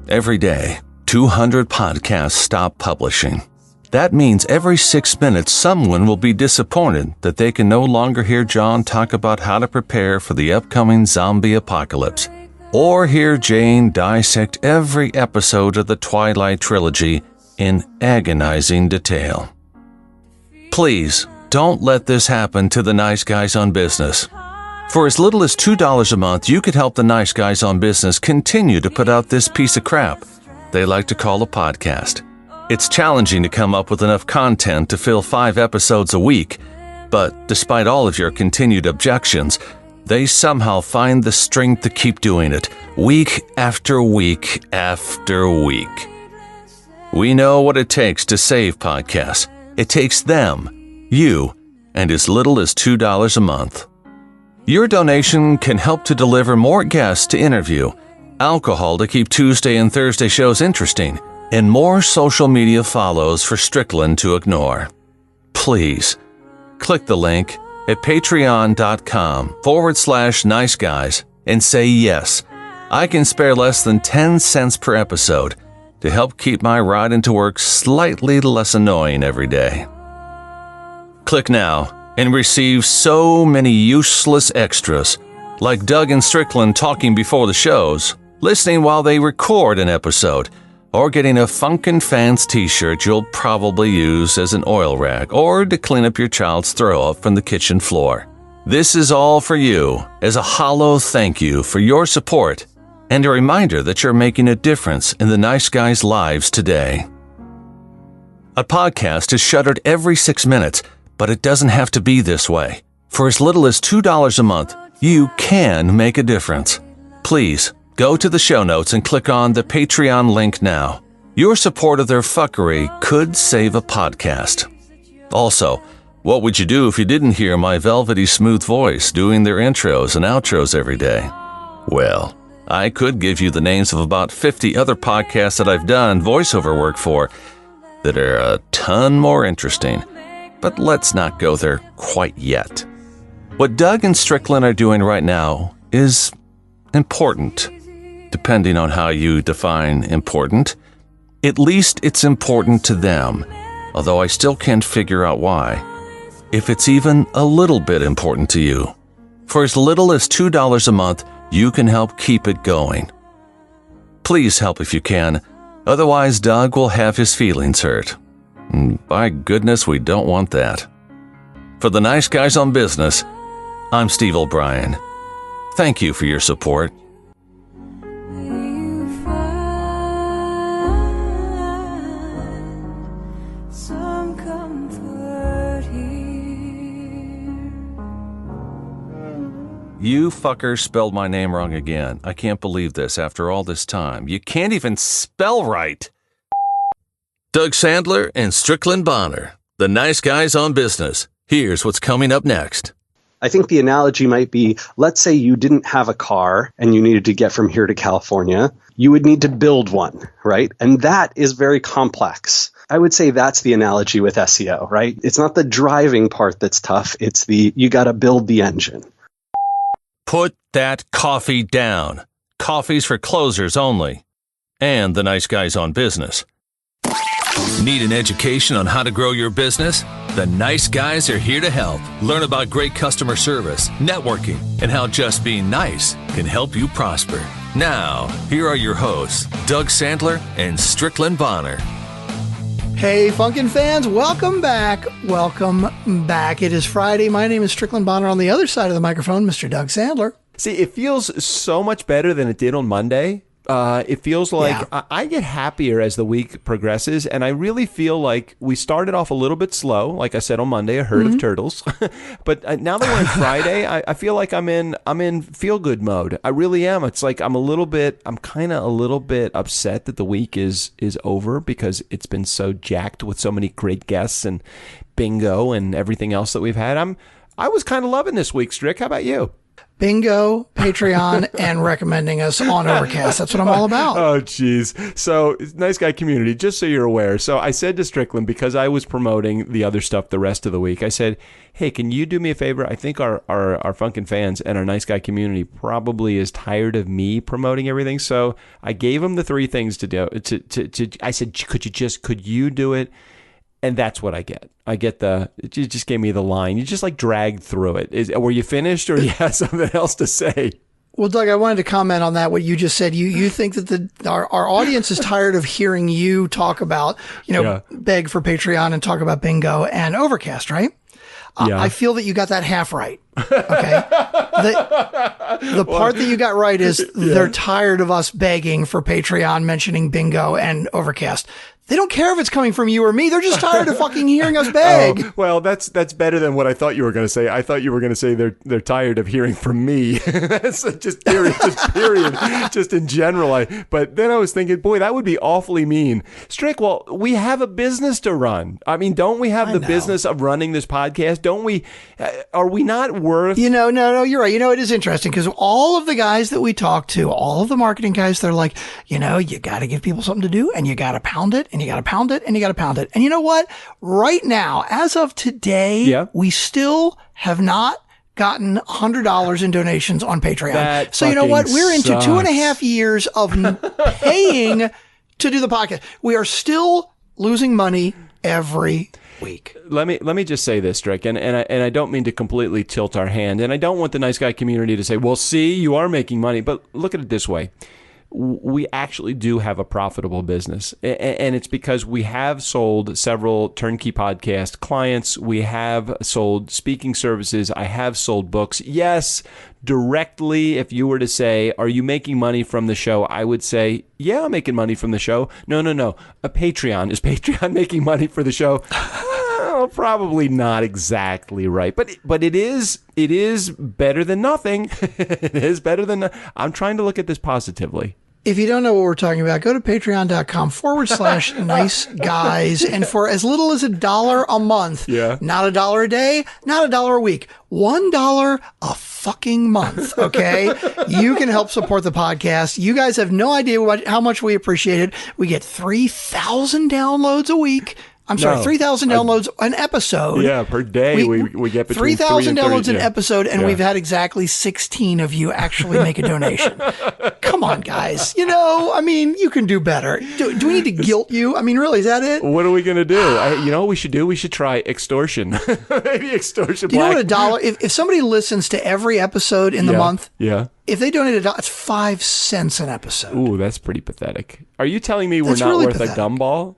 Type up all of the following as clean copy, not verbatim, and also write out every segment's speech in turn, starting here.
Every day, 200 podcasts stop publishing. That means every 6 minutes someone will be disappointed that they can no longer hear John talk about how to prepare for the upcoming zombie apocalypse, or hear Jane dissect every episode of the Twilight trilogy in agonizing detail. Please, don't let this happen to the Nice Guys on Business. For as little as $2 a month, you could help the Nice Guys on Business continue to put out this piece of crap they like to call a podcast. It's challenging to come up with enough content to fill 5 episodes a week, but despite all of your continued objections, they somehow find the strength to keep doing it, week after week after week. We know what it takes to save podcasts. It takes them, you, and as little as $2 a month. Your donation can help to deliver more guests to interview, alcohol to keep Tuesday and Thursday shows interesting, and more social media follows for Strickland to ignore. Please, click the link at patreon.com/NiceGuys and say yes. I can spare less than 10 cents per episode to help keep my ride into work slightly less annoying every day. Click now and receive so many useless extras, like Doug and Strickland talking before the shows, listening while they record an episode, or getting a FunkNfans T-Shirt you'll probably use as an oil rag or to clean up your child's throw-up from the kitchen floor. This is all for you as a hollow thank you for your support and a reminder that you're making a difference in the Nice Guys' lives today. A podcast is shuttered every 6 minutes, but it doesn't have to be this way. For as little as $2 a month, you can make a difference. Please, go to the show notes and click on the Patreon link now. Your support of their fuckery could save a podcast. Also, what would you do if you didn't hear my velvety smooth voice doing their intros and outros every day? Well, I could give you the names of about 50 other podcasts that I've done voiceover work for that are a ton more interesting, but let's not go there quite yet. What Doug and Strickland are doing right now is important. Depending on how you define important. At least it's important to them, although I still can't figure out why. If it's even a little bit important to you. For as little as $2 a month, you can help keep it going. Please help if you can, otherwise Doug will have his feelings hurt. By goodness, we don't want that. For the Nice Guys on Business, I'm Steve O'Brien. Thank you for your support. You fuckers spelled my name wrong again. I can't believe this after all this time. You can't even spell right. Doug Sandler and Strickland Bonner, the Nice Guys on Business. Here's what's coming up next. I think the analogy might be, let's say you didn't have a car and you needed to get from here to California. You would need to build one, right? And that is very complex. I would say that's the analogy with SEO, right? It's not the driving part that's tough. It's you got to build the engine. Put that coffee down. Coffee's for closers only. And the Nice Guys on Business. Need an education on how to grow your business? The Nice Guys are here to help. Learn about great customer service, networking, and how just being nice can help you prosper. Now, here are your hosts, Doug Sandler and Strickland Bonner. Hey, FunkNfans, welcome back. Welcome back. It is Friday. My name is Strickland Bonner. On the other side of the microphone, Mr. Doug Sandler. See, it feels so much better than it did on Monday. It feels like I get happier as the week progresses, and I really feel like we started off a little bit slow. Like I said on Monday, a herd of turtles. But now that we're on Friday, I feel like I'm in feel good mode. I really am. It's like I'm kind of a little bit upset that the week is over because it's been so jacked with so many great guests and bingo and everything else that we've had. I was kind of loving this week, Strick. How about you? Bingo, Patreon, and recommending us on Overcast. That's what I'm all about. Oh, geez. So, Nice Guy community, just so you're aware. So I said to Strickland, because I was promoting the other stuff the rest of the week, I said, hey, can you do me a favor? I think our FunkNfans and our Nice Guy community probably is tired of me promoting everything. So I gave them the 3 things to do. I said, could you do it? And that's what I get. You just gave me the line. You just like dragged through it. Were you finished, or you had something else to say? Well, Doug, I wanted to comment on that, what you just said. You think that our audience is tired of hearing you talk about, beg for Patreon and talk about Bingo and Overcast, right? Yeah. I feel that you got that half right. Okay. The part that you got right is they're tired of us begging for Patreon, mentioning Bingo and Overcast. They don't care if it's coming from you or me. They're just tired of fucking hearing us beg. Oh, well, that's better than what I thought you were going to say. I thought you were going to say they're tired of hearing from me. That's just period, just in general. But then I was thinking, boy, that would be awfully mean. Strick, well, we have a business to run. I mean, don't we have the business of running this podcast? Don't we? Are we not worth? No, you're right. It is interesting because all of the guys that we talk to, all of the marketing guys, they're like, you got to give people something to do, and you got to pound it. And you got to pound it, and you got to pound it. And you know what? Right now, as of today, we still have not gotten $100 in donations on Patreon. So you know what? We're into 2.5 years of paying to do the podcast. We are still losing money every week. Let me just say this, Strick, and I don't mean to completely tilt our hand, and I don't want the Nice Guy community to say, well, see, you are making money, but look at it this way. We actually do have a profitable business, and it's because we have sold several TurnKey Podcast clients. We have sold speaking services. I have sold books. Yes, directly, if you were to say, are you making money from the show? I would say, yeah, I'm making money from the show. No. A Patreon. Is Patreon making money for the show? Well, probably not exactly right, but it is better than nothing. It is better than I'm trying to look at this positively. If you don't know what we're talking about, go to patreon.com/NiceGuys. And for as little as $1 a month, not $1 a day, not $1 a week, $1 a fucking month, okay? You can help support the podcast. You guys have no idea how much we appreciate it. We get 3,000 downloads a week. I'm sorry, 3,000 downloads an episode. Yeah, per day we get between 3,000 downloads an episode, and we've had exactly 16 of you actually make a donation. Come on, guys. You can do better. Do we need to guilt you? I mean, really, is that it? What are we going to do? You know what we should do? We should try extortion. Maybe extortion. Do you know what $1, if somebody listens to every episode in the month, if they donate $1, it's 5 cents an episode. Ooh, that's pretty pathetic. Are you telling me we're not really worth pathetic. A gumball?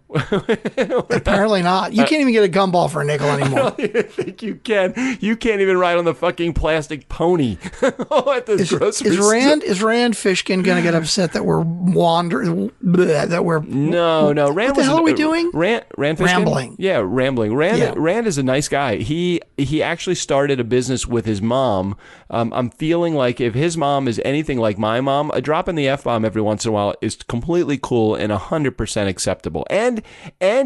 Apparently not. You can't even get a gumball for a nickel anymore. I don't even think you can. You can't even ride on the fucking plastic pony at the grocery store. Is Rand Fishkin going to get upset that we're wandering? No. What the hell are we doing? Rand Fishkin? Rambling. Yeah, rambling. Rand is a nice guy. He actually started a business with his mom. I'm feeling like if his mom is anything like my mom, a drop in the F-bomb every once in a while is completely cool and 100% acceptable. And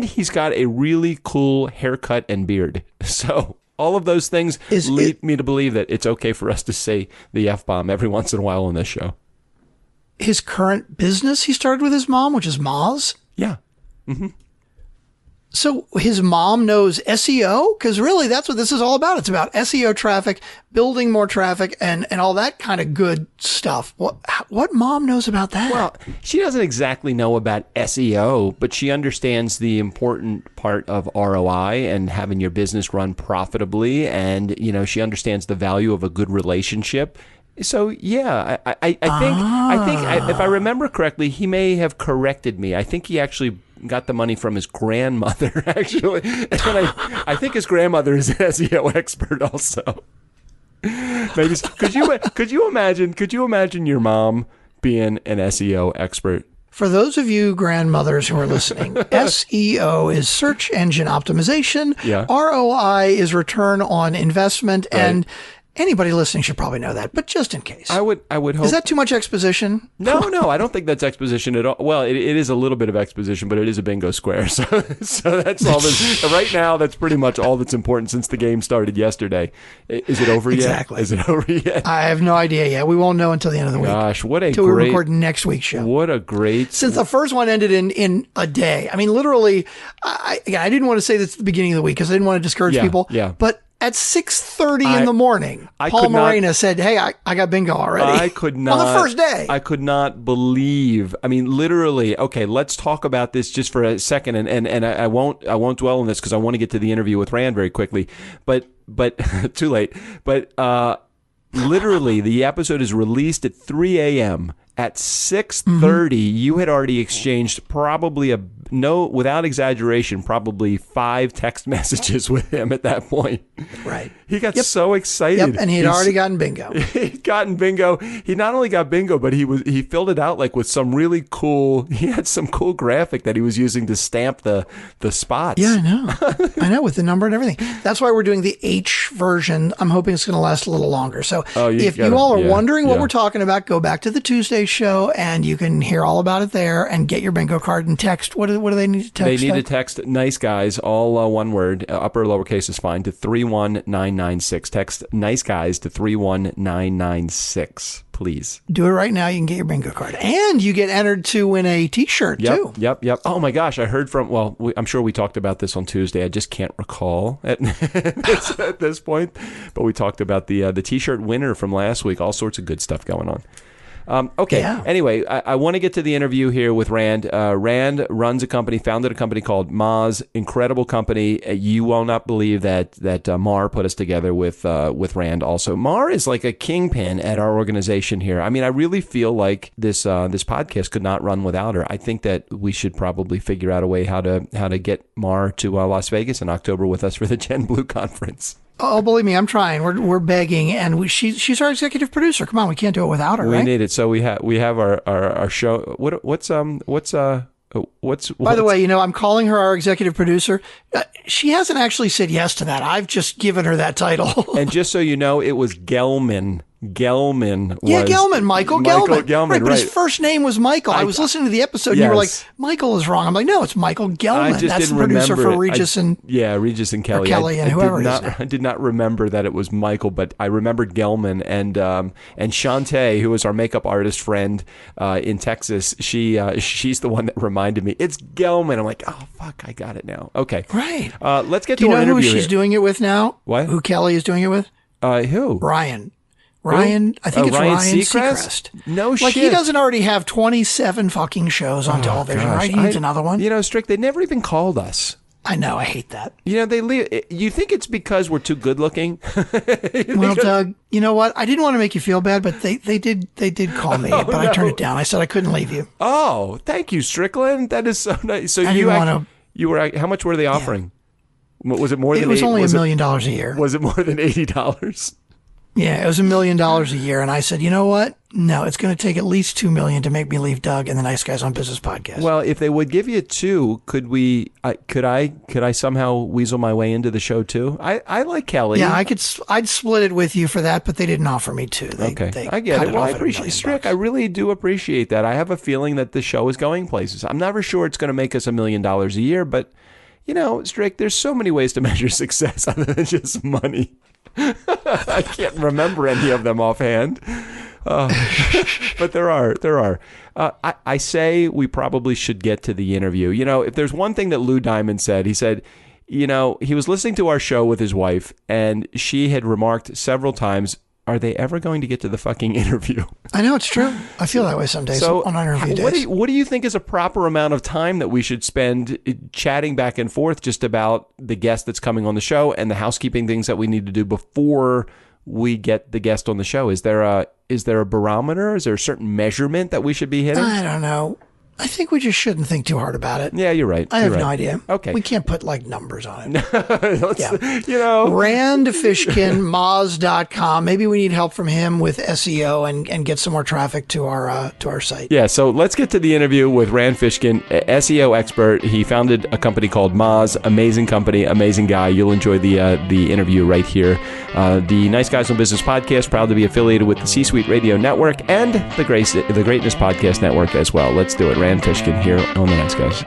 he's got a really cool haircut and beard. So all of those things lead me to believe that it's okay for us to say the F-bomb every once in a while on this show. His current business he started with his mom, which is Moz? Yeah. Mm-hmm. So his mom knows SEO? Because really, that's what this is all about. It's about SEO traffic, building more traffic, and all that kind of good stuff. What mom knows about that? Well, she doesn't exactly know about SEO, but she understands the important part of ROI and having your business run profitably. And, she understands the value of a good relationship. So, yeah, I think if I remember correctly, he may have corrected me. I think he actually got the money from his grandmother, actually. And I think his grandmother is an SEO expert also. Maybe could you imagine your mom being an SEO expert? For those of you grandmothers who are listening, SEO is search engine optimization. Yeah. ROI is return on investment. Right. Anybody listening should probably know that, but just in case. I would hope. Is that too much exposition? No, I don't think that's exposition at all. Well, it is a little bit of exposition, but it is a bingo square. So that's all. Right now, that's pretty much all that's important since the game started yesterday. Is it over yet? Exactly. Is it over yet? I have no idea yet. We won't know until the end of the week. Gosh, until we record next week's show. What a great... Since the first one ended in a day. I mean, literally, I didn't want to say this at the beginning of the week because I didn't want to discourage people. Yeah. But at 6:30 in the morning, Paul Morena said, "Hey, I got bingo already." I could not on the first day. I could not believe. I mean, literally. Okay, let's talk about this just for a second, and I won't dwell on this because I want to get to the interview with Rand very quickly. But too late. But literally, the episode is released at 3 a.m. At 6:30, you had already exchanged probably without exaggeration, probably 5 text messages with him at that point. Right. He got so excited. Yep, and he'd already gotten bingo. He'd gotten bingo. He not only got bingo, but he filled it out like with some really cool. He had some cool graphic that he was using to stamp the spots. Yeah, I know. I know, with the number and everything. That's why we're doing the H version. I'm hoping it's going to last a little longer. So if you all are wondering what we're talking about, go back to the Tuesday show and you can hear all about it there and get your bingo card and text. What do they need to text? They need to text NiceGuys, all one word, upper lowercase is fine, to 31996. Text NiceGuys to 31996, please. Do it right now. You can get your bingo card. And you get entered to win a T-shirt, too. Yep. Oh, my gosh. I heard from, I'm sure we talked about this on Tuesday. I just can't recall at this point. But we talked about the T-shirt winner from last week. All sorts of good stuff going on. Okay. Yeah. Anyway, I want to get to the interview here with Rand. Rand runs a company, founded a company called Moz, incredible company. You will not believe that Mar put us together with Rand. Also, Mar is like a kingpin at our organization here. I mean, I really feel like this podcast could not run without her. I think that we should probably figure out a way how to get Mar to Las Vegas in October with us for the Gen Blue conference. Oh, believe me, I'm trying. We're begging, and she's our executive producer. Come on, we can't do it without her. We need it. So we have our show. What's By the way, I'm calling her our executive producer. She hasn't actually said yes to that. I've just given her that title. And just so you know, it was Gelman. Michael Gelman. Right, but his first name was Michael. I was listening to the episode, and you were like, Michael is wrong. I'm like, no, it's Michael Gelman. That's the producer for Regis and Kelly. Kelly and whoever it is. I did not remember that it was Michael, but I remembered Gelman. And Shantae, who was our makeup artist friend in Texas, she's the one that reminded me. It's Gelman. I'm like, oh, fuck, I got it now. Okay. Right. Let's get to our interview. Do you know who she's doing it with now? What? Who Kelly is doing it with? Who? Ryan, I think it's Ryan Seacrest. No shit. Like, he doesn't already have 27 fucking shows on television, right? He needs another one. Strick, they never even called us. I know, I hate that. They leave. You think it's because we're too good looking? Well, Doug, you know what? I didn't want to make you feel bad, but they did call me, but I turned it down. I said I couldn't leave you. Oh, thank you, Strickland. That is so nice. So you were. How much were they offering? Yeah. Was it more than? It was only $1 million a year. Was it more than $80? Yeah, it was $1 million a year, and I said, you know what? No, it's going to take at least $2 million to make me leave Doug and the Nice Guys on Business podcast. Well, if they would give you $2, could we? Could I somehow weasel my way into the show too? I like Kelly. Yeah, I'd split it with you for that, but they didn't offer me $2. Okay, I get it. Well, I appreciate Strick. I really do appreciate that. I have a feeling that the show is going places. I'm never sure it's going to make us $1 million a year, but Strick, there's so many ways to measure success other than just money. I can't remember any of them offhand, but there are. I say we probably should get to the interview. If there's one thing that Lou Diamond said, he said, he was listening to our show with his wife, and she had remarked several times, are they ever going to get to the fucking interview? I know, it's true. I feel that way some days on interview days. What do you think is a proper amount of time that we should spend chatting back and forth just about the guest that's coming on the show and the housekeeping things that we need to do before we get the guest on the show? Is there a barometer? Is there a certain measurement that we should be hitting? I don't know. I think we just shouldn't think too hard about it. Yeah, you're right. I have no idea. Okay. We can't put numbers on it. Yeah. Rand Fishkin, Moz.com. Maybe we need help from him with SEO and get some more traffic to our site. Yeah, so let's get to the interview with Rand Fishkin, SEO expert. He founded a company called Moz. Amazing company, amazing guy. You'll enjoy the interview right here The Nice Guys on Business podcast, proud to be affiliated with the C-Suite Radio Network and the Greatness Podcast Network as well. Let's do it. Rand Fishkin here on the Nice Guys.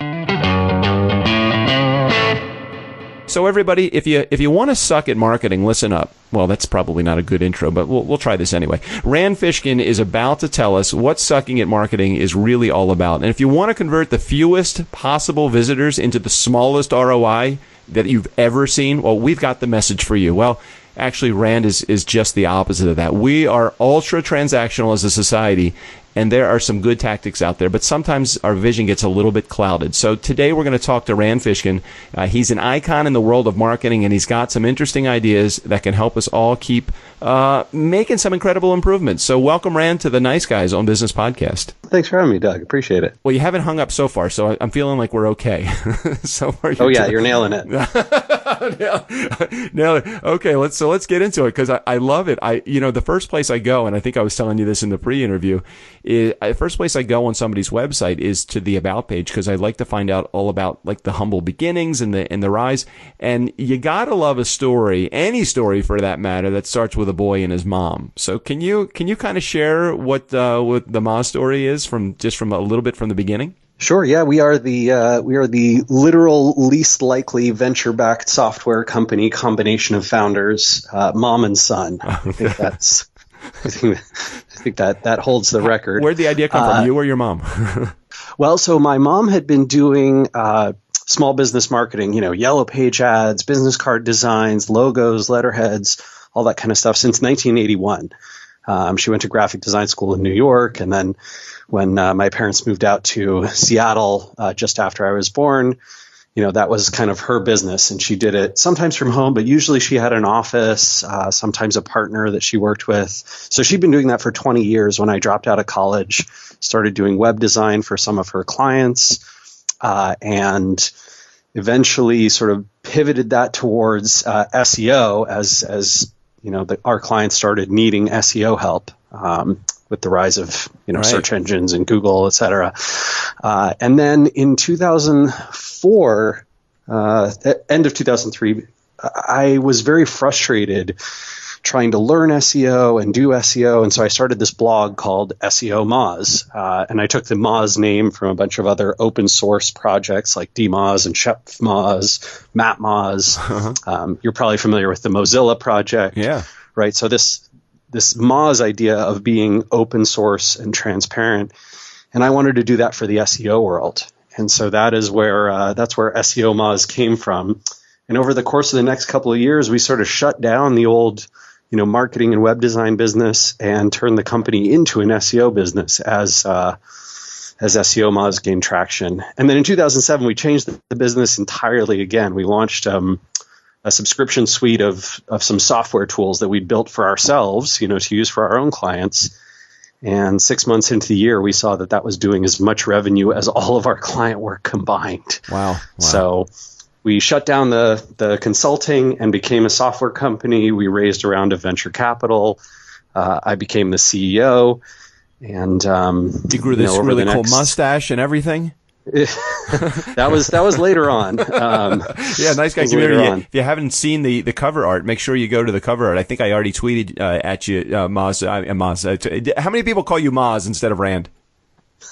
So everybody, if you want to suck at marketing, listen up. Well, that's probably not a good intro, but we'll try this anyway. Rand Fishkin is about to tell us what sucking at marketing is really all about. And if you want to convert the fewest possible visitors into the smallest ROI that you've ever seen, well, we've got the message for you. Well, actually, Rand is just the opposite of that. We are ultra transactional as a society, and there are some good tactics out there, but sometimes our vision gets a little bit clouded. So today we're going to talk to Rand Fishkin. He's an icon in the world of marketing, and he's got some interesting ideas that can help us all keep making some incredible improvements. So welcome, Rand, to the Nice Guys on Business podcast. Thanks for having me, Doug. Appreciate it. Well, you haven't hung up so far, so I'm feeling like we're okay. So far, you're nailing it. Nail it. Okay, let's get into it because I love it. The first place I go, and I think I was telling you this in the pre-interview, the first place I go on somebody's website is to the About page because I like to find out all about like the humble beginnings and the rise. And you gotta love a story, any story for that matter, that starts with a boy and his mom. So can you kind of share what the Ma story is from a little bit from the beginning? Sure. Yeah, we are the literal least likely venture-backed software company combination of founders, mom and son. I think that holds the record. Where'd the idea come from, you or your mom? Well, so my mom had been doing small business marketing, yellow page ads, business card designs, logos, letterheads, all that kind of stuff since 1981. She went to graphic design school in New York, and then when my parents moved out to Seattle just after I was born, that was kind of her business, and she did it sometimes from home, but usually she had an office, sometimes a partner that she worked with. So she'd been doing that for 20 years. When I dropped out of college, started doing web design for some of her clients, and eventually sort of pivoted that towards SEO as our clients started needing SEO help with the rise of right. search engines and Google, et cetera. And then in 2004, end of 2003, I was very frustrated trying to learn SEO and do SEO. And so I started this blog called SEO Moz. And I took the Moz name from a bunch of other open source projects like DMoz and Chef Moz, Map Moz. Uh-huh. You're probably familiar with the Mozilla project. Yeah. Right. So this Moz idea of being open source and transparent. And I wanted to do that for the SEO world. And so that's where SEO Moz came from. And over the course of the next couple of years, we sort of shut down the old, marketing and web design business and turned the company into an SEO business as SEO Moz gained traction. And then in 2007, we changed the business entirely again. We launched a subscription suite of some software tools that we built for ourselves, to use for our own clients. And 6 months into the year, we saw that was doing as much revenue as all of our client work combined. Wow. So we shut down the consulting and became a software company. We raised a round of venture capital. I became the CEO. And you grew this really cool mustache and everything? that was later on. Yeah, Nice Guy community. If you haven't seen the cover art, make sure you go to the cover art. I think I already tweeted at you, Moz. How many people call you Moz instead of Rand?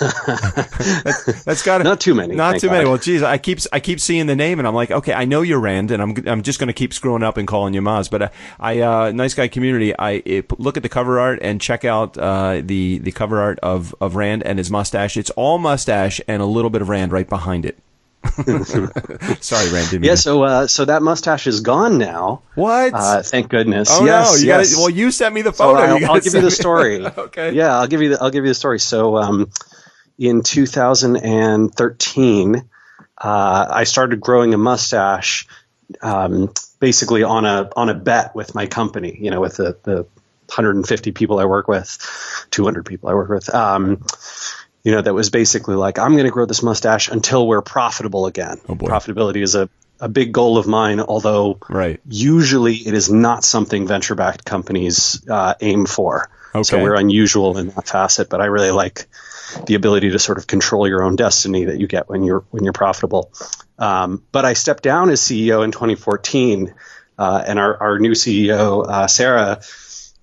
That's got not too many. Not too many. Well, geez, I keep seeing the name, and I'm like, okay, I know you're Rand, and I'm just going to keep screwing up and calling you Moz. But Nice Guy community, look at the cover art and check out the cover art of Rand and his mustache. It's all mustache and a little bit of Rand right behind it. Sorry, Rand. Yeah, so that mustache is gone now. What? Thank goodness. Oh yes, no! Well, you sent me the photo. So I'll give you the story. Okay. Yeah, I'll give you the story. So, in 2013, I started growing a mustache, basically on a bet with my company. With the 150 people I work with, 200 people I work with. That was basically like, I'm going to grow this mustache until we're profitable again. Oh boy. Profitability is a big goal of mine, although usually it is not something venture-backed companies aim for. Okay. So we're unusual in that facet, but I really like the ability to sort of control your own destiny that you get when you're profitable. But I stepped down as CEO in 2014 And our new CEO, Sarah,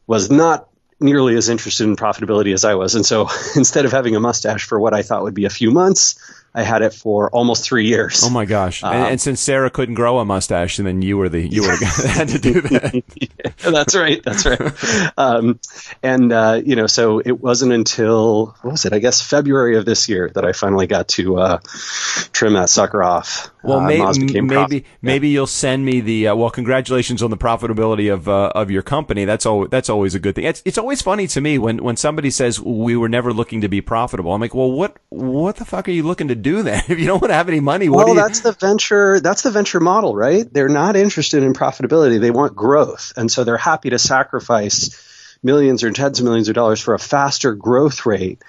was not nearly as interested in profitability as I was. And so instead of having a mustache for what I thought would be a few months, I had it for almost 3 years. Oh my gosh! And since Sarah couldn't grow a mustache, and then you were the guy that had to do that. Yeah, that's right. So it wasn't until, what was it? I guess February of this year that I finally got to trim that sucker off. Well, maybe you'll send me the. Well, congratulations on the profitability of your company. That's always a good thing. It's always funny to me when somebody says we were never looking to be profitable. I'm like, well, what the fuck are you looking to do then? If you don't want to have any money, that's the venture model, right? They're not interested in profitability. They want growth. And so they're happy to sacrifice millions or tens of millions of dollars for a faster growth rate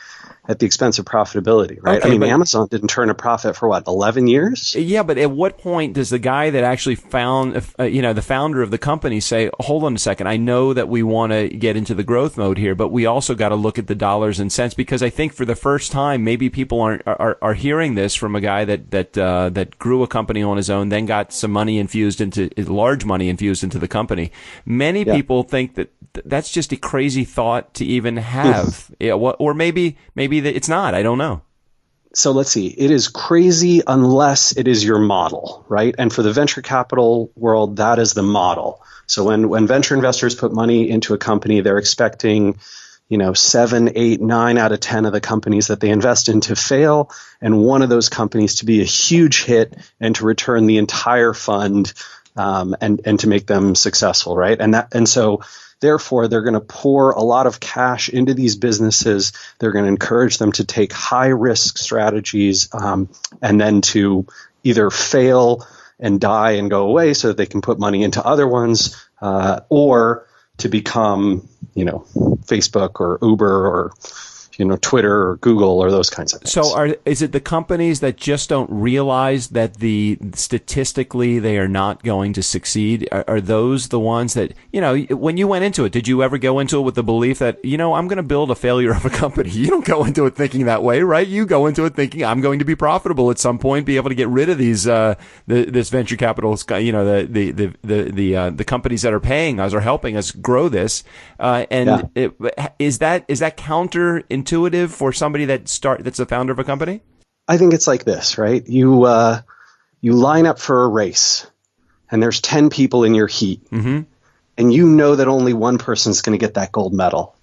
at the expense of profitability, right? Okay, Amazon didn't turn a profit for 11 years? Yeah, but at what point does the guy that actually found, the founder of the company say, hold on a second, I know that we want to get into the growth mode here, but we also got to look at the dollars and cents, because I think for the first time, maybe people are hearing this from a guy that grew a company on his own, then got some money infused into, large money infused into the company. Many people think that that's just a crazy thought to even have. Or maybe that it's not. I don't know. So let's see. It is crazy unless it is your model, right? And for the venture capital world, that is the model. So when venture investors put money into a company, they're expecting, 7, 8, 9 out of 10 of the companies that they invest in to fail, and one of those companies to be a huge hit and to return the entire fund, and to make them successful, right? And so therefore, they're going to pour a lot of cash into these businesses. They're going to encourage them to take high-risk strategies, and then to either fail and die and go away so that they can put money into other ones, or to become, Facebook or Uber or Twitter or Google or those kinds of things. So is it the companies that just don't realize that statistically they are not going to succeed? Are those the ones that, when you went into it, did you ever go into it with the belief that, I'm going to build a failure of a company? You don't go into it thinking that way, right? You go into it thinking I'm going to be profitable at some point, be able to get rid of these, this venture capital, the companies that are paying us or helping us grow this. Is that counterintuitive for somebody that's the founder of a company? I think it's like this, right? You line up for a race, and there's 10 people in your heat, and you know that only one person's going to get that gold medal,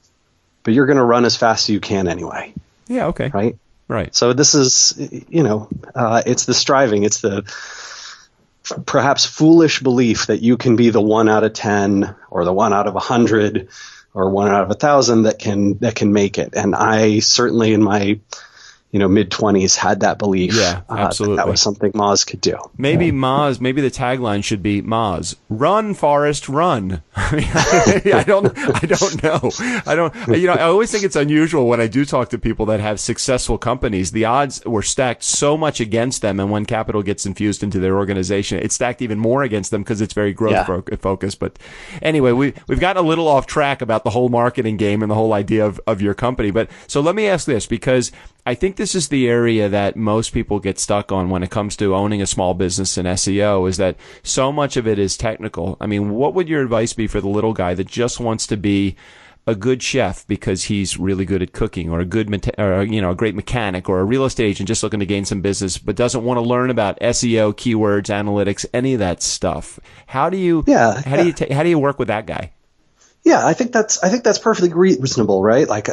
but you're going to run as fast as you can anyway. Yeah. Okay. Right. So this is, it's the striving, it's the perhaps foolish belief that you can be the 1 out of 10 or the 1 out of 100 or 1 out of 1,000 that can make it. And I certainly in my mid-20s had that belief. Yeah, absolutely. That was something Moz could do. Maybe the tagline should be Moz, run, Forrest, run. I don't know. I always think it's unusual when I do talk to people that have successful companies. The odds were stacked so much against them, and when capital gets infused into their organization, it's stacked even more against them because it's very growth focused. But anyway, we've gotten a little off track about the whole marketing game and the whole idea of your company. But so let me ask this, because I think this is the area that most people get stuck on when it comes to owning a small business in SEO, is that so much of it is technical. I mean, what would your advice be for the little guy that just wants to be a good chef because he's really good at cooking, or a great mechanic, or a real estate agent just looking to gain some business, but doesn't want to learn about SEO, keywords, analytics, any of that stuff? How do you work with that guy? Yeah, I think that's perfectly reasonable, right? Like,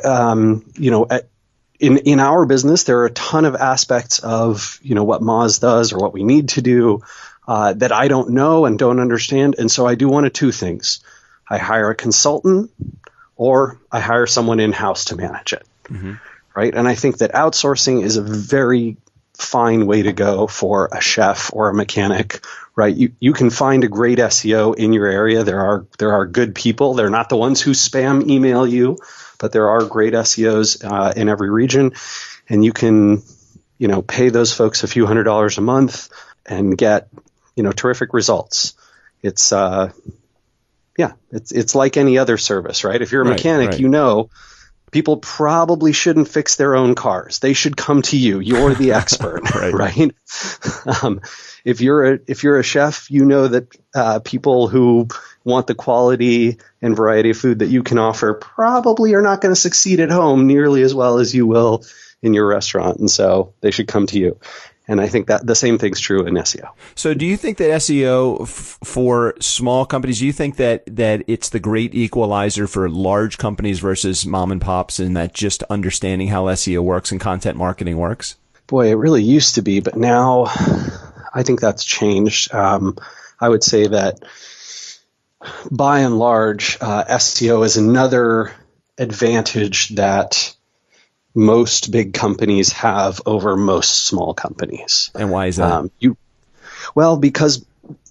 in our business, there are a ton of aspects of, what Moz does or what we need to do that I don't know and don't understand. And so I do one of two things. I hire a consultant, or I hire someone in-house to manage it. Right? And I think that outsourcing is a very fine way to go for a chef or a mechanic, right? You can find a great SEO in your area. There are good people. They're not the ones who spam email you, but there are great SEOs in every region, and you can, pay those folks a few $100s a month and get, terrific results. It's it's like any other service, right? If you're a mechanic, people probably shouldn't fix their own cars. They should come to you. You're the expert, right? If you're a chef, you know that people who want the quality and variety of food that you can offer probably are not going to succeed at home nearly as well as you will in your restaurant. And so they should come to you. And I think that the same thing's true in SEO. So do you think that SEO for small companies, do you think that it's the great equalizer for large companies versus mom and pops, and that just understanding how SEO works and content marketing works? Boy, it really used to be, but now I think that's changed. I would say that by and large, SEO is another advantage that most big companies have over most small companies. And why is that? Because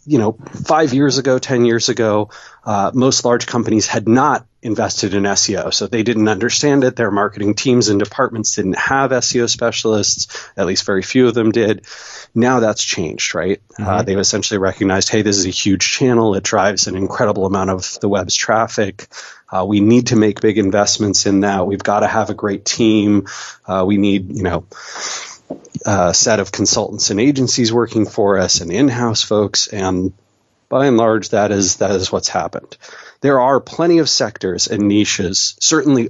5 years ago, 10 years ago, most large companies had not invested in SEO. So they didn't understand it. Their marketing teams and departments didn't have SEO specialists. At least very few of them did. Now that's changed, right? Mm-hmm. They've essentially recognized, hey, this is a huge channel. It drives an incredible amount of the web's traffic. We need to make big investments in that. We've got to have a great team. We need, a set of consultants and agencies working for us and in-house folks. And by and large, that is what's happened. There are plenty of sectors and niches. Certainly,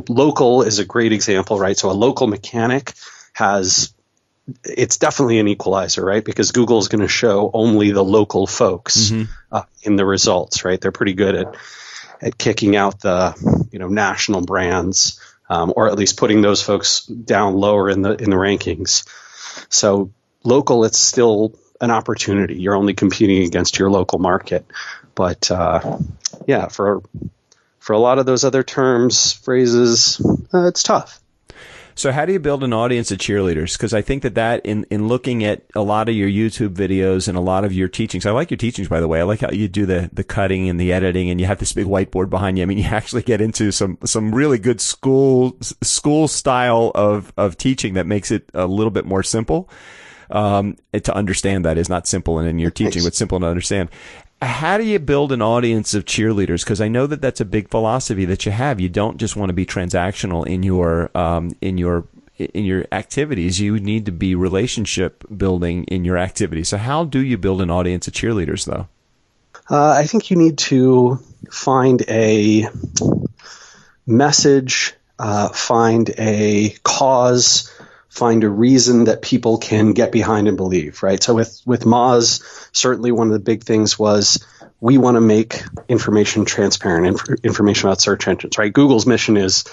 local is a great example, right? So a local mechanic it's definitely an equalizer, right? Because Google is going to show only the local folks in the results, right? They're pretty good at kicking out the national brands, or at least putting those folks down lower in the rankings. So local, it's still an opportunity. You're only competing against your local market. But for a lot of those other terms, phrases, it's tough. So how do you build an audience of cheerleaders? Because I think that in looking at a lot of your YouTube videos and a lot of your teachings, I like your teachings, by the way. I like how you do the cutting and the editing, and you have this big whiteboard behind you. I mean, you actually get into some really good school style of teaching that makes it a little bit more simple to understand. That is not simple in your teaching, but simple to understand. How do you build an audience of cheerleaders? Because I know that that's a big philosophy that you have. You don't just want to be transactional in your activities. You need to be relationship building in your activities. So how do you build an audience of cheerleaders, though? I think you need to find a message, find a cause, find a reason that people can get behind and believe, right? So with Moz, certainly one of the big things was we want to make information transparent, information about search engines, right? Google's mission is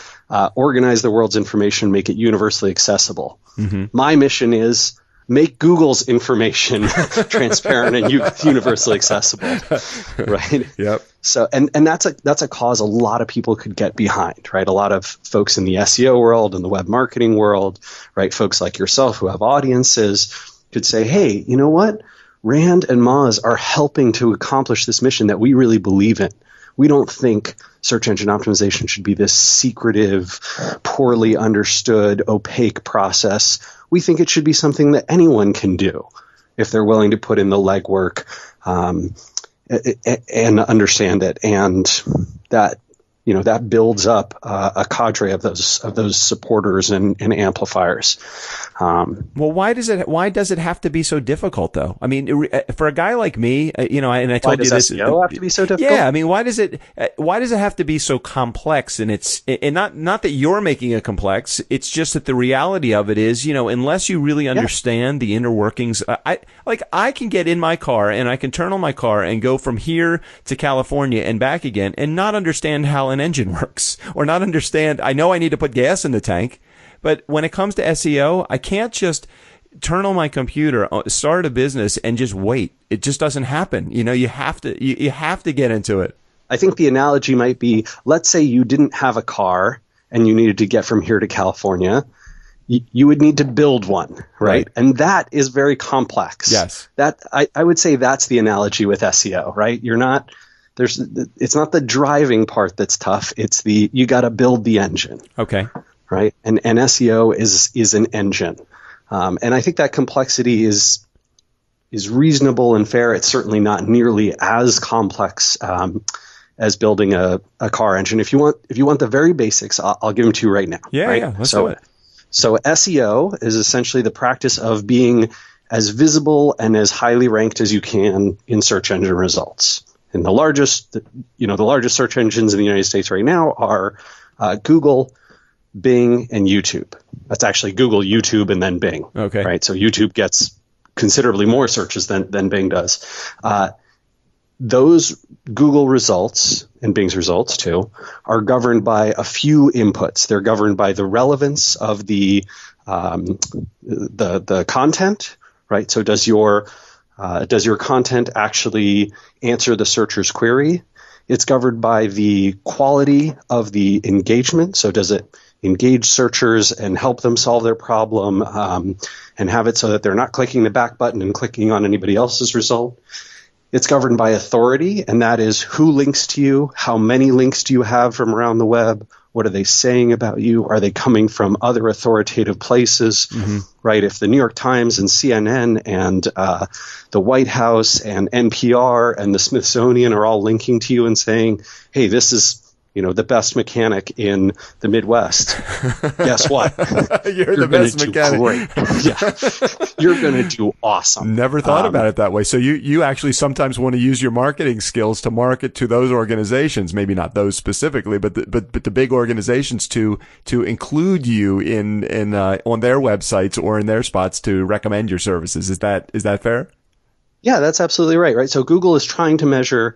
organize the world's information, make it universally accessible. Mm-hmm. My mission is make Google's information transparent and universally accessible, right? Yep. So, and that's a cause a lot of people could get behind, right? A lot of folks in the SEO world and the web marketing world, right? Folks like yourself who have audiences could say, hey, you know what? Rand and Moz are helping to accomplish this mission that we really believe in. We don't think search engine optimization should be this secretive, poorly understood, opaque process. We think it should be something that anyone can do if they're willing to put in the legwork and understand it. And that builds up a cadre of those supporters and amplifiers. Well, why does it have to be so difficult, though? I mean, for a guy like me, and I told you this. Why does SEO have to be so difficult? Yeah, I mean, why does it have to be so complex? And not that you're making it complex. It's just that the reality of it is, unless you really understand the inner workings, I can get in my car and I can turn on my car and go from here to California and back again and not understand how an engine works, or not understand. I know I need to put gas in the tank. But when it comes to SEO, I can't just turn on my computer, start a business, and just wait. It just doesn't happen. You have to get into it. I think the analogy might be, let's say you didn't have a car and you needed to get from here to California. You would need to build one, right? And that is very complex. Yes. That I would say that's the analogy with SEO, right? It's not the driving part that's tough. It's you got to build the engine. Okay. Right. And SEO is an engine. And I think that complexity is reasonable and fair. It's certainly not nearly as complex as building a car engine. If you want the very basics, I'll give them to you right now. Yeah, right? yeah. Let's do it. So SEO is essentially the practice of being as visible and as highly ranked as you can in search engine results. And the largest search engines in the United States right now are Google, Bing, and YouTube. That's actually Google, YouTube, and then Bing. Okay. Right. So YouTube gets considerably more searches than Bing does. Those Google results and Bing's results too are governed by a few inputs. They're governed by the relevance of the content, right? So does your content actually answer the searcher's query? It's governed by the quality of the engagement. So does it engage searchers and help them solve their problem, and have it so that they're not clicking the back button and clicking on anybody else's result? It's governed by authority, and that is who links to you, how many links do you have from around the web, what are they saying about you, are they coming from other authoritative places, right? If the New York Times and CNN and the White House and NPR and the Smithsonian are all linking to you and saying, hey, this is the best mechanic in the Midwest. Guess what? You're the best mechanic. Great. Yeah. You're going to do awesome. Never thought about it that way. So you actually sometimes want to use your marketing skills to market to those organizations, maybe not those specifically, but the big organizations to include you in on their websites or in their spots to recommend your services. Is that fair? Yeah, that's absolutely right. Right. So Google is trying to measure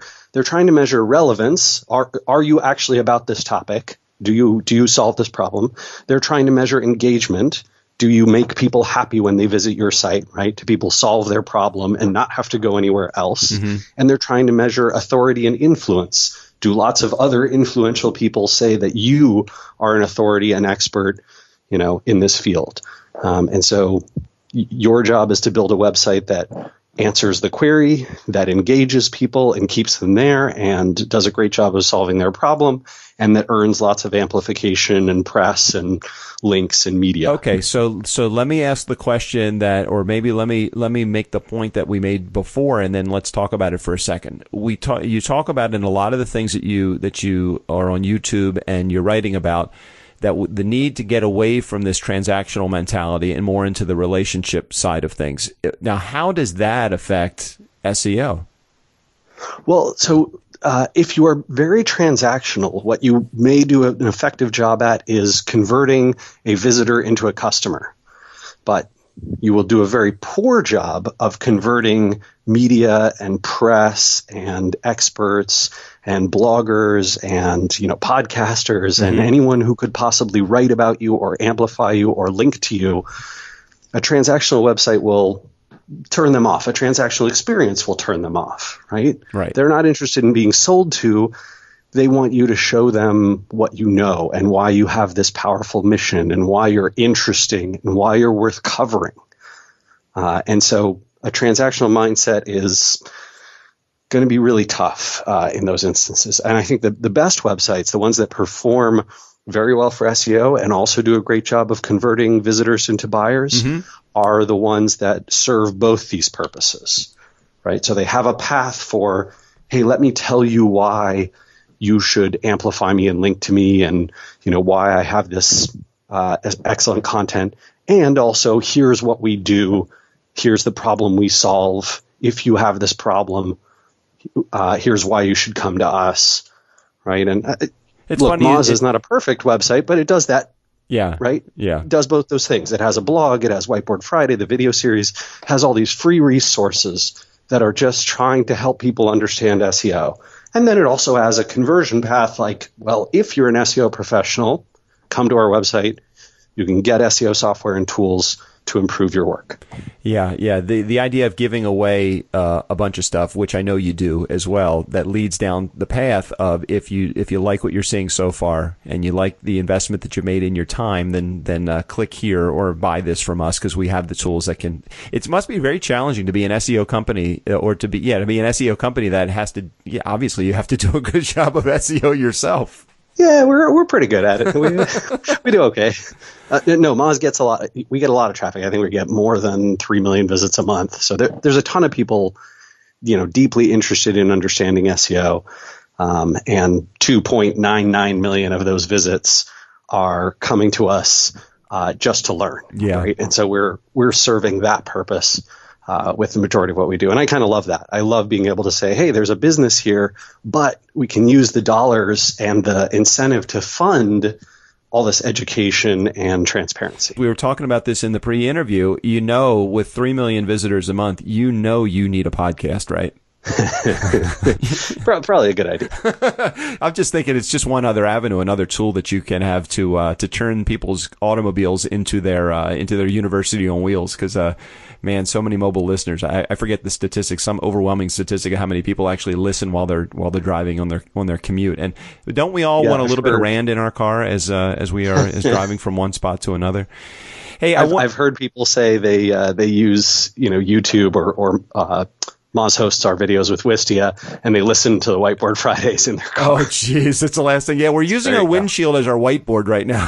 relevance. Are you actually about this topic? Do you solve this problem? They're trying to measure engagement. Do you make people happy when they visit your site, right? Do people solve their problem and not have to go anywhere else? And they're trying to measure authority and influence. Do lots of other influential people say that you are an authority and expert, in this field? And so your job is to build a website that answers the query, that engages people and keeps them there and does a great job of solving their problem, and that earns lots of amplification and press and links and media. Okay, so let me ask the question or maybe let me make the point that we made before, and then let's talk about it for a second. You talk about in a lot of the things that you are on YouTube and you're writing about, that the need to get away from this transactional mentality and more into the relationship side of things. Now, how does that affect SEO? Well, so if you are very transactional, what you may do an effective job at is converting a visitor into a customer. But you will do a very poor job of converting media and press and experts and bloggers and podcasters and anyone who could possibly write about you or amplify you or link to you. A transactional website will turn them off. A transactional experience will turn them off, right? Right. They're not interested in being sold to. They want you to show them what you know and why you have this powerful mission and why you're interesting and why you're worth covering. And so a transactional mindset is going to be really tough in those instances. And I think the best websites, the ones that perform very well for SEO and also do a great job of converting visitors into buyers, are the ones that serve both these purposes, right? So they have a path for, hey, let me tell you why you should amplify me and link to me, and why I have this excellent content, and also here's what we do, here's the problem we solve. If you have this problem, here's why you should come to us, right? And look, Moz is not a perfect website, but it does that. Yeah. Right? Yeah. It does both those things. It has a blog, it has Whiteboard Friday, the video series, has all these free resources that are just trying to help people understand SEO. And then it also has a conversion path like, well, if you're an SEO professional, come to our website. You can get SEO software and tools to improve your work. Yeah. The idea of giving away a bunch of stuff, which I know you do as well, that leads down the path of if you like what you're seeing so far and you like the investment that you made in your time, then click here or buy this from us because we have the tools that can. It must be very challenging to be an SEO company to be an SEO company that has to. Yeah, obviously you have to do a good job of SEO yourself. Yeah, we're pretty good at it. We do okay. No, Moz gets a lot. We get a lot of traffic. I think we get more than 3 million visits a month. So there's a ton of people, deeply interested in understanding SEO. and 2.99 million of those visits are coming to us just to learn. Yeah. Right? And so we're serving that purpose with the majority of what we do. And I kind of love that. I love being able to say, hey, there's a business here, but we can use the dollars and the incentive to fund all this education and transparency. We were talking about this in the pre-interview. With 3 million visitors a month, you need a podcast, right? Probably a good idea. I'm just thinking it's just one other avenue, another tool that you can have to turn people's automobiles into their university on wheels. Because man, so many mobile listeners. I forget the statistics, some overwhelming statistic of how many people actually listen while they're driving on their commute. And don't we all want a little bit of Rand in our car as we are driving from one spot to another? Hey, I've heard people say they use YouTube or Moz hosts our videos with Wistia, and they listen to the Whiteboard Fridays in their car. Oh, geez, that's the last thing. Yeah, we're using our windshield as our whiteboard right now.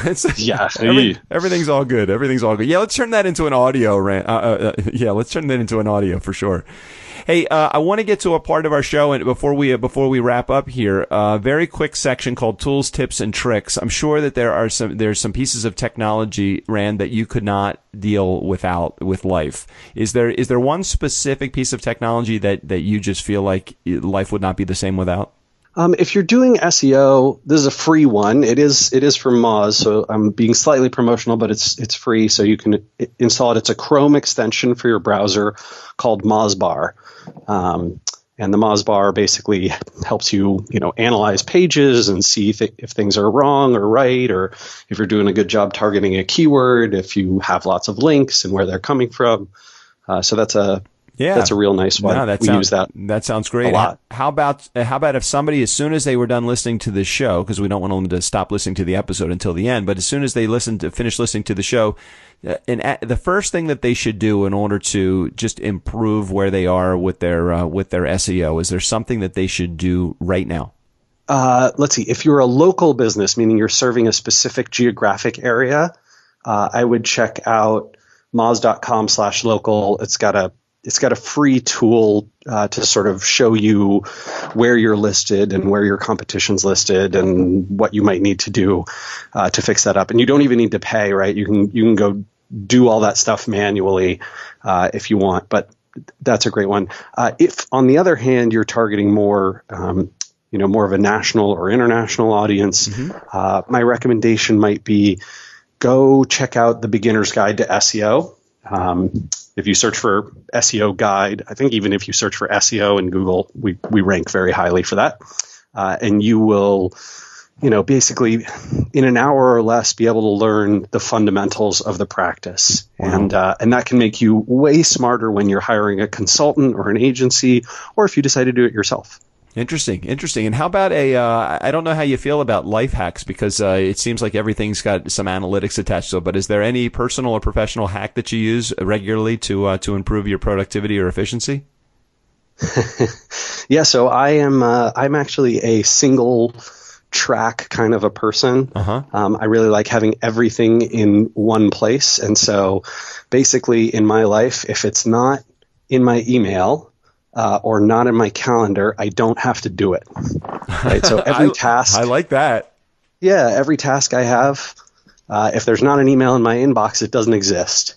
Everything's all good. Everything's all good. Yeah, let's turn that into an audio. Let's turn that into an audio for sure. Hey, I want to get to a part of our show, and before we wrap up here, a very quick section called Tools, Tips, and Tricks. I'm sure that there's some pieces of technology, Rand, that you could not deal without with life. Is there one specific piece of technology that you just feel like life would not be the same without? If you're doing SEO, this is a free one. It is from Moz, so I'm being slightly promotional, but it's free, so you can install it. It's a Chrome extension for your browser called Mozbar. And the Mozbar basically helps you, analyze pages and see if things are wrong or right, or if you're doing a good job targeting a keyword, if you have lots of links and where they're coming from. So that's a real nice one. Use that. That sounds great. A lot. How about if somebody, as soon as they were done listening to the show, because we don't want them to stop listening to the episode until the end, but as soon as they finish listening to the show, the first thing that they should do in order to just improve where they are with their SEO, is there something that they should do right now? Let's see. If you're a local business, meaning you're serving a specific geographic area, I would check out moz.com/local. It's got a free tool to sort of show you where you're listed and where your competition's listed and what you might need to do to fix that up. And you don't even need to pay, right? You can go do all that stuff manually if you want, but that's a great one. If, on the other hand, you're targeting more of a national or international audience, my recommendation might be go check out the Beginner's Guide to SEO. If you search for SEO guide, I think even if you search for SEO in Google, we rank very highly for that. And you will, basically in an hour or less be able to learn the fundamentals of the practice. Wow. And that can make you way smarter when you're hiring a consultant or an agency, or if you decide to do it yourself. Interesting. And how about I don't know how you feel about life hacks, because it seems like everything's got some analytics attached to it, but is there any personal or professional hack that you use regularly to improve your productivity or efficiency? Yeah, so I'm actually a single track kind of a person. I really like having everything in one place. And so basically in my life, if it's not in my email, or not in my calendar, I don't have to do it. Right. So every task. I like that. Yeah. Every task I have, if there's not an email in my inbox, it doesn't exist.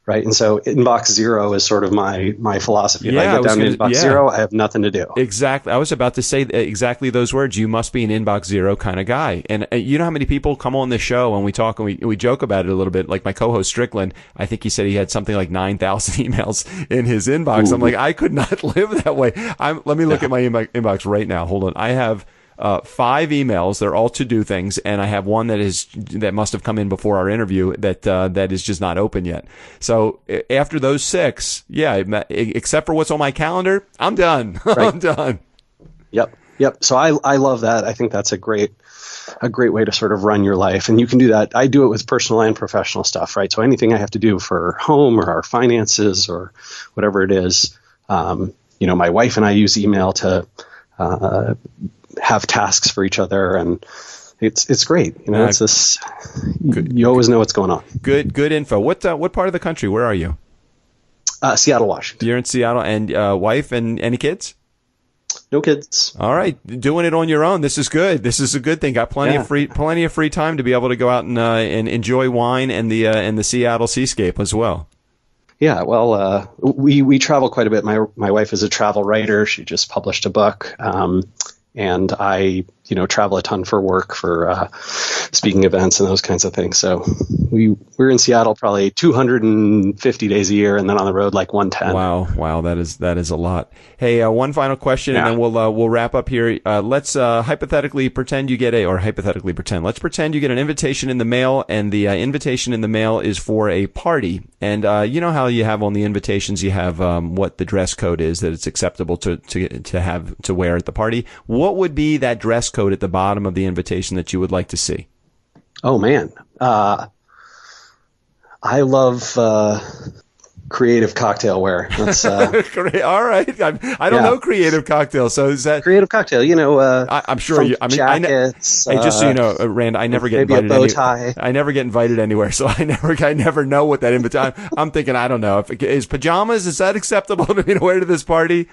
Right. And so inbox zero is sort of my philosophy. If I get down to inbox zero, I have nothing to do. Exactly. I was about to say exactly those words. You must be an inbox zero kind of guy. And you know how many people come on the show and we talk and we joke about it a little bit. Like my co-host Strickland, I think he said he had something like 9,000 emails in his inbox. Ooh. I'm like, I could not live that way. Let me look at my inbox right now. Hold on. I have 5 emails. They're all to-do things, and I have one that must have come in before our interview that is just not open yet. So after those 6, except for what's on my calendar, I'm done. Right. I'm done. Yep. So I love that. I think that's a great way to sort of run your life, and you can do that. I do it with personal and professional stuff, right? So anything I have to do for home or our finances or whatever it is, my wife and I use email to have tasks for each other, and it's great. It's this. You always know what's going on. Good info. What part of the country? Where are you? Seattle, Washington. You're in Seattle, and wife and any kids? No kids. All right, doing it on your own. This is good. This is a good thing. Got plenty of free time to be able to go out and enjoy wine and the Seattle seascape as well. Yeah, well, we travel quite a bit. My wife is a travel writer. She just published a book, and I travel a ton for work, for speaking events and those kinds of things. So we're in Seattle probably 250 days a year, and then on the road like 110. Wow, that is a lot. Hey, one final question, and then we'll wrap up here. Let's hypothetically pretend you get let's pretend you get an invitation in the mail, and the invitation in the mail is for a party. And you know how you have on the invitations, you have what the dress code is that it's acceptable to wear at the party. What would be that dress code at the bottom of the invitation that you would like to see? Oh man, I love creative cocktail wear. That's all right. I don't know creative cocktail, so is that creative cocktail? I'm sure you. I mean, jackets. Hey, just so you know, Rand, I never get invited. Maybe a bow tie. I never get invited anywhere, so I never know what that invitation. I'm thinking, I don't know. Is pajamas, is that acceptable to me to wear to this party?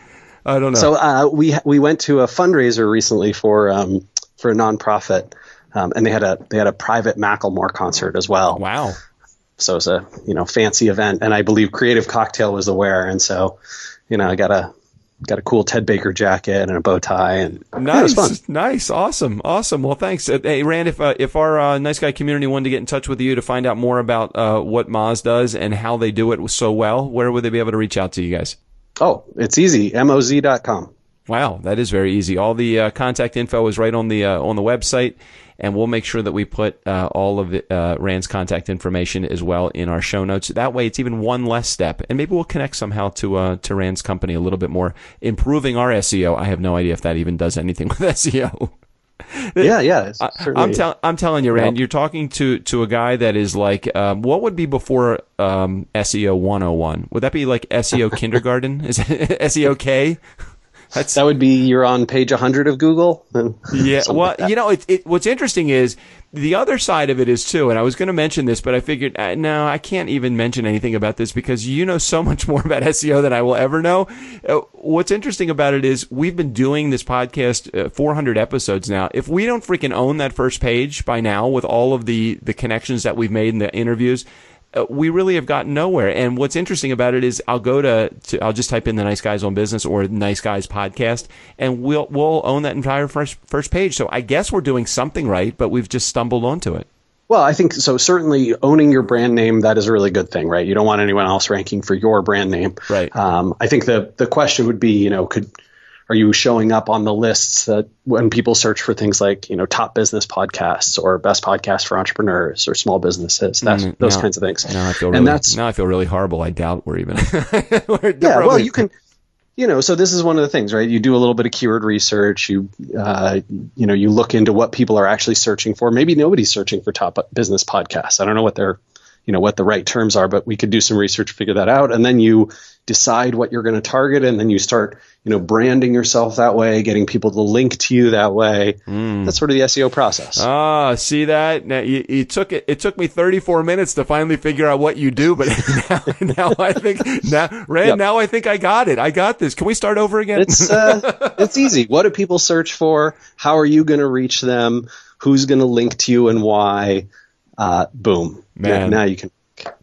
I don't know. So we went to a fundraiser recently for a nonprofit, and they had a private Macklemore concert as well. Wow. So it was a fancy event, and I believe creative cocktail was the wear, and so I got a cool Ted Baker jacket and a bow tie, and it was fun. Nice, awesome. Well, thanks. Hey, Rand, if our Nice Guy community wanted to get in touch with you to find out more about what Moz does and how they do it so well, where would they be able to reach out to you guys? Oh, it's easy. moz.com. Wow, that is very easy. All the contact info is right on the website, and we'll make sure that we put all of Rand's contact information as well in our show notes. That way, it's even one less step, and maybe we'll connect somehow to Rand's company a little bit more, improving our SEO. I have no idea if that even does anything with SEO. Yeah. I'm telling you, Rand, you're talking to a guy that is like, what would be before SEO 101? Would that be like SEO kindergarten? Is it SEO K? That would be you're on page 100 of Google. Yeah. Well, what's interesting is the other side of it is too, and I was going to mention this, but I figured, no, I can't even mention anything about this because you know so much more about SEO than I will ever know. What's interesting about it is we've been doing this podcast 400 episodes now. If we don't freaking own that first page by now with all of the connections that we've made in the interviews, we really have gotten nowhere. And what's interesting about it is I'll go I'll just type in the Nice Guys on Business or Nice Guys podcast, and we'll own that entire first page. So I guess we're doing something right, but we've just stumbled onto it. Well, I think so. Certainly owning your brand name, that is a really good thing, right? You don't want anyone else ranking for your brand name. Right. I think the question would be, are you showing up on the lists that when people search for things like, top business podcasts or best podcasts for entrepreneurs or small businesses, those kinds of things. Now I feel really horrible. I doubt we're even. Well, you can, so this is one of the things, right? You do a little bit of keyword research. You look into what people are actually searching for. Maybe nobody's searching for top business podcasts. I don't know what what the right terms are, but we could do some research to figure that out. And then you decide what you're going to target, and then you start, branding yourself that way, getting people to link to you that way. That's sort of the SEO process. See that? Now, it took me 34 minutes to finally figure out what you do, but now I think, Rand, now I think I got it. I got this. Can we start over again? It's easy. What do people search for? How are you going to reach them? Who's going to link to you and why? Boom. Man. Now you can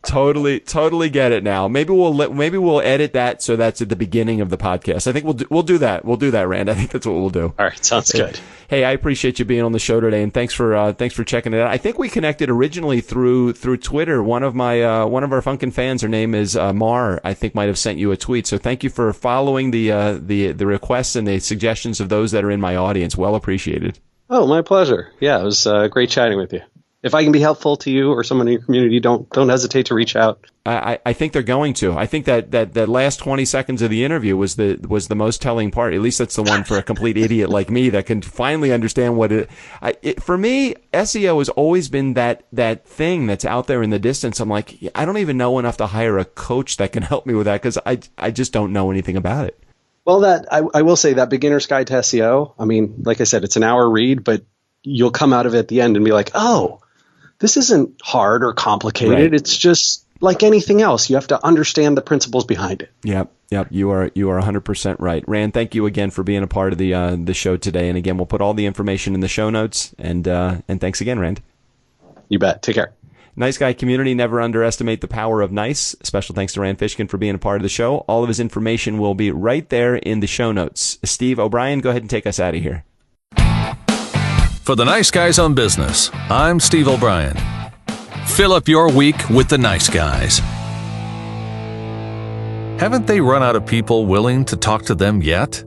totally get it now. Maybe we'll edit that so that's at the beginning of the podcast. I think we'll do that. We'll do that, Rand. I think that's what we'll do. All right, sounds good. Hey, I appreciate you being on the show today, and thanks for checking it out. I think we connected originally through Twitter. One of our FunkNfans, her name is Mar, I think might have sent you a tweet. So thank you for following the requests and the suggestions of those that are in my audience. Well appreciated. Oh, my pleasure. Yeah, it was great chatting with you. If I can be helpful to you or someone in your community, don't hesitate to reach out. I think they're going to. I think that last 20 seconds of the interview was the most telling part. At least that's the one for a complete idiot like me that can finally understand what for me, SEO has always been that thing that's out there in the distance. I'm like, I don't even know enough to hire a coach that can help me with that because I just don't know anything about it. Well, I will say that beginner's guide to SEO, I mean, like I said, it's an hour read, but you'll come out of it at the end and be like, oh, this isn't hard or complicated. Right. It's just like anything else, you have to understand the principles behind it. Yep. You are 100% right. Rand, thank you again for being a part of the show today. And again, we'll put all the information in the show notes. And thanks again, Rand. You bet. Take care. Nice Guy community, never underestimate the power of nice. Special thanks to Rand Fishkin for being a part of the show. All of his information will be right there in the show notes. Steve O'Brien, go ahead and take us out of here. For the Nice Guys on Business, I'm Steve O'Brien. Fill up your week with the Nice Guys. Haven't they run out of people willing to talk to them yet?